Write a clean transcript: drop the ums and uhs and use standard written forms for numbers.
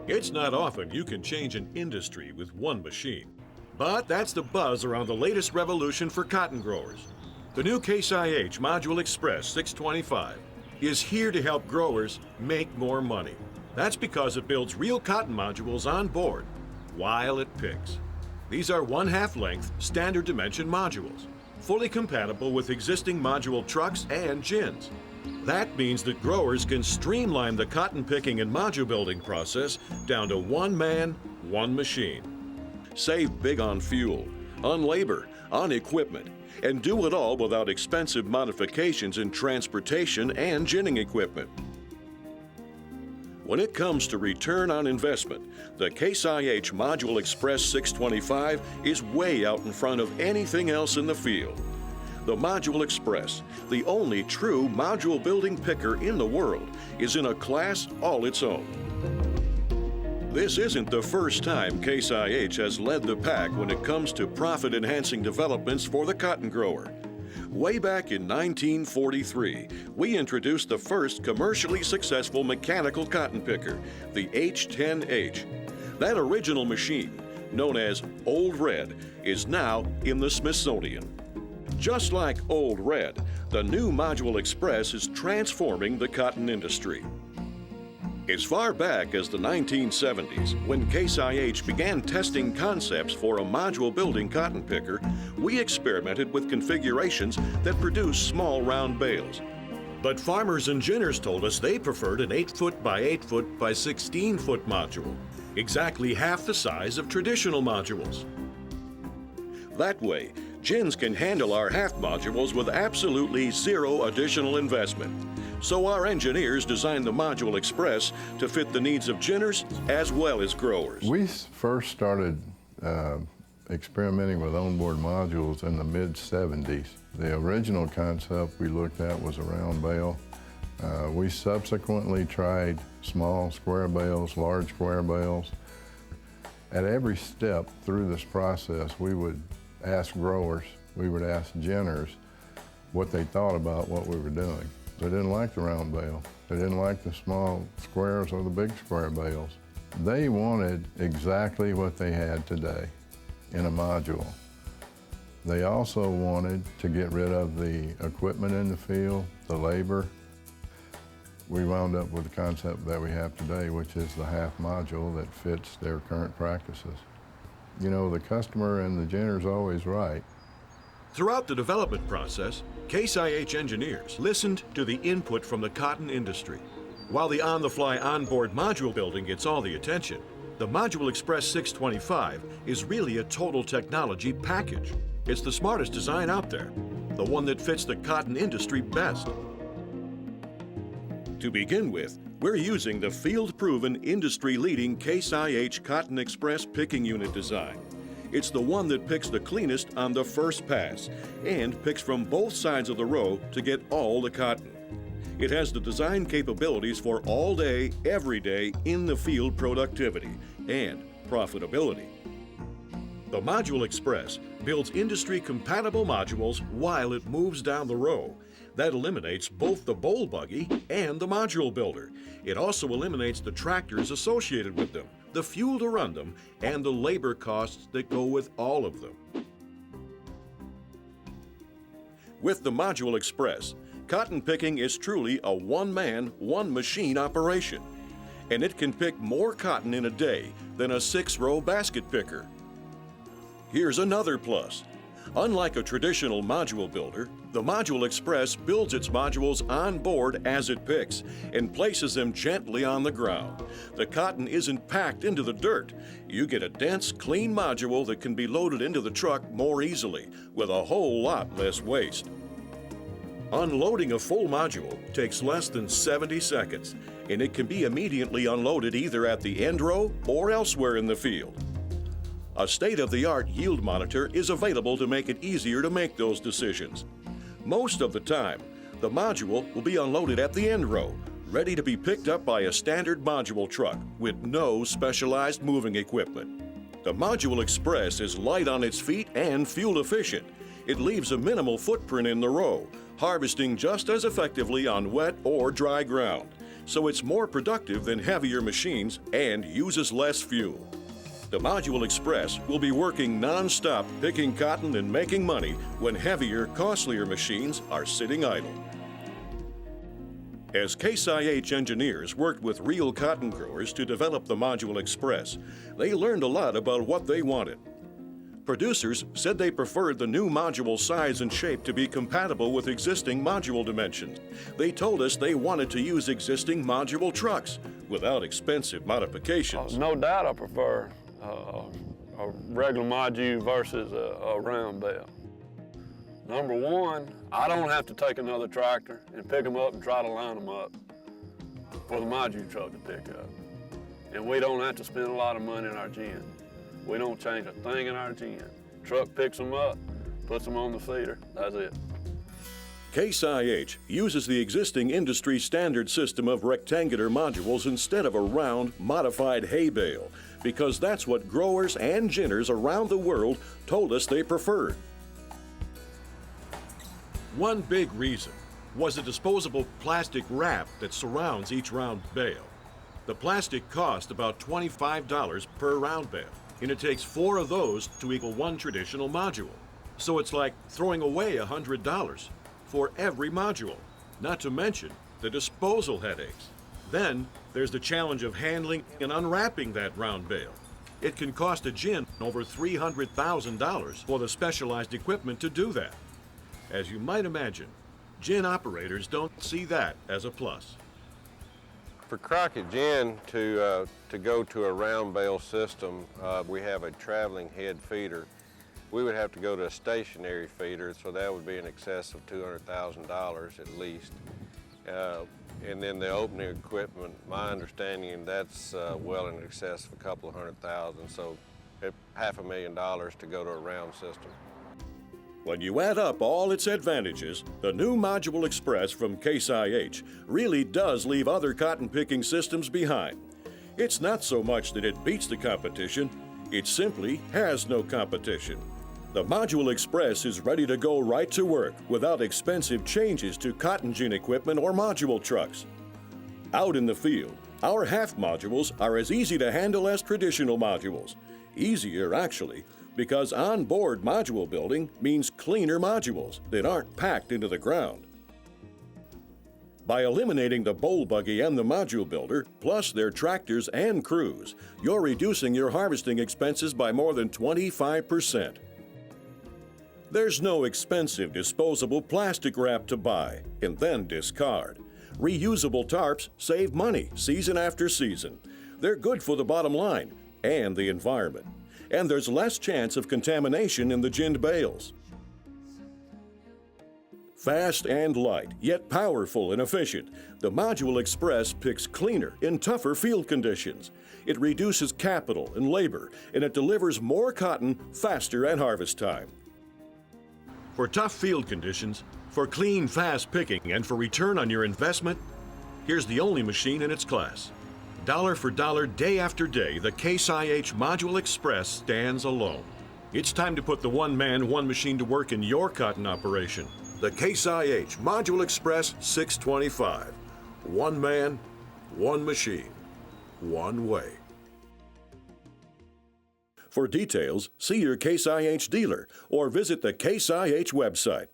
It's not often you can change an industry with one machine. But that's the buzz around the latest revolution for cotton growers. The new Case IH Module Express 625 is here to help growers make more money. That's because it builds real cotton modules on board while it picks. These are 1/2 length standard dimension modules, fully compatible with existing module trucks and gins. That means that growers can streamline the cotton picking and module building process down to one man, one machine. Save big on fuel, on labor, on equipment, and do it all without expensive modifications in transportation and ginning equipment. When it comes to return on investment, the Case IH Module Express 625 is way out in front of anything else in the field. The Module Express, the only true module building picker in the world, is in a class all its own. This isn't the first time Case IH has led the pack when it comes to profit-enhancing developments for the cotton grower. Way back in 1943, we introduced the first commercially successful mechanical cotton picker, the H10H. That original machine, known as Old Red, is now in the Smithsonian. Just like Old Red, the new Module Express is transforming the cotton industry. As far back as the 1970s, when Case IH began testing concepts for a module building cotton picker, we experimented with configurations that produced small round bales. But farmers and ginners told us they preferred an 8-foot by 8-foot by 16-foot module, exactly half the size of traditional modules. That way, gins can handle our half modules with absolutely zero additional investment. So our engineers designed the Module Express to fit the needs of ginners as well as growers. We first started experimenting with onboard modules in the mid-70s. The original concept we looked at was a round bale. We subsequently tried small square bales, large square bales. At every step through this process, we would ask growers, we would ask ginners what they thought about what we were doing. They didn't like the round bale. They didn't like the small squares or the big square bales. They wanted exactly what they had today in a module. They also wanted to get rid of the equipment in the field, the labor. We wound up with the concept that we have today, which is the half module that fits their current practices. You know, the customer and the ginner's always right. Throughout the development process, Case IH engineers listened to the input from the cotton industry. While the on-the-fly onboard module building gets all the attention, the Module Express 625 is really a total technology package. It's the smartest design out there, the one that fits the cotton industry best. To begin with, we're using the field-proven, industry-leading Case IH Cotton Express picking unit design. It's the one that picks the cleanest on the first pass and picks from both sides of the row to get all the cotton. It has the design capabilities for all day, every day in the field productivity and profitability. The Module Express builds industry-compatible modules while it moves down the row. That eliminates both the bowl buggy and the module builder. It also eliminates the tractors associated with them, the fuel to run them, and the labor costs that go with all of them. With the Module Express, cotton picking is truly a one-man, one-machine operation, and it can pick more cotton in a day than a 6-row basket picker. Here's another plus. Unlike a traditional module builder, the Module Express builds its modules on board as it picks and places them gently on the ground. The cotton isn't packed into the dirt. You get a dense, clean module that can be loaded into the truck more easily, with a whole lot less waste. Unloading a full module takes less than 70 seconds, and it can be immediately unloaded either at the end row or elsewhere in the field. A state-of-the-art yield monitor is available to make it easier to make those decisions. Most of the time, the module will be unloaded at the end row, ready to be picked up by a standard module truck with no specialized moving equipment. The Module Express is light on its feet and fuel efficient. It leaves a minimal footprint in the row, harvesting just as effectively on wet or dry ground. so it's more productive than heavier machines and uses less fuel. The Module Express will be working non-stop picking cotton and making money when heavier, costlier machines are sitting idle. As Case IH engineers worked with real cotton growers to develop the Module Express, they learned a lot about what they wanted. Producers said they preferred the new module size and shape to be compatible with existing module dimensions. They told us they wanted to use existing module trucks without expensive modifications. No doubt I prefer a regular module versus a round bale. Number one, I don't have to take another tractor and pick them up and try to line them up for the module truck to pick up. And we don't have to spend a lot of money in our gin. We don't change a thing in our gin. Truck picks them up, puts them on the feeder, that's it. Case IH uses the existing industry standard system of rectangular modules instead of a round, modified hay bale, because that's what growers and ginners around the world told us they preferred. One big reason was the disposable plastic wrap that surrounds each round bale. The plastic cost about $25 per round bale, and it takes 4 of those to equal 1 traditional module. So it's like throwing away $100 for every module, not to mention the disposal headaches. Then there's the challenge of handling and unwrapping that round bale. It can cost a gin over $300,000 for the specialized equipment to do that. As you might imagine, gin operators don't see that as a plus. For Crockett Gin to go to a round bale system, we have a traveling head feeder. We would have to go to a stationary feeder, so that would be in excess of $200,000 at least. And then the opening equipment, my understanding, that's well in excess of a couple of $100,000, so $500,000 to go to a round system. When you add up all its advantages, the new Module Express from Case IH really does leave other cotton picking systems behind. It's not so much that it beats the competition, it simply has no competition. The Module Express is ready to go right to work without expensive changes to cotton gin equipment or module trucks. Out in the field, our half modules are as easy to handle as traditional modules. Easier, actually, because on-board module building means cleaner modules that aren't packed into the ground. By eliminating the bowl buggy and the module builder, plus their tractors and crews, you're reducing your harvesting expenses by more than 25%. There's no expensive disposable plastic wrap to buy and then discard. Reusable tarps save money season after season. They're good for the bottom line and the environment. And there's less chance of contamination in the ginned bales. Fast and light, yet powerful and efficient, the Module Express picks cleaner in tougher field conditions. It reduces capital and labor, and it delivers more cotton faster at harvest time. For tough field conditions, for clean, fast picking, and for return on your investment, here's the only machine in its class. Dollar for dollar, day after day, the Case IH Module Express stands alone. It's time to put the one-man, one-machine to work in your cotton operation. The Case IH Module Express 625. One man, one machine, one way. For details, see your Case IH dealer or visit the Case IH website.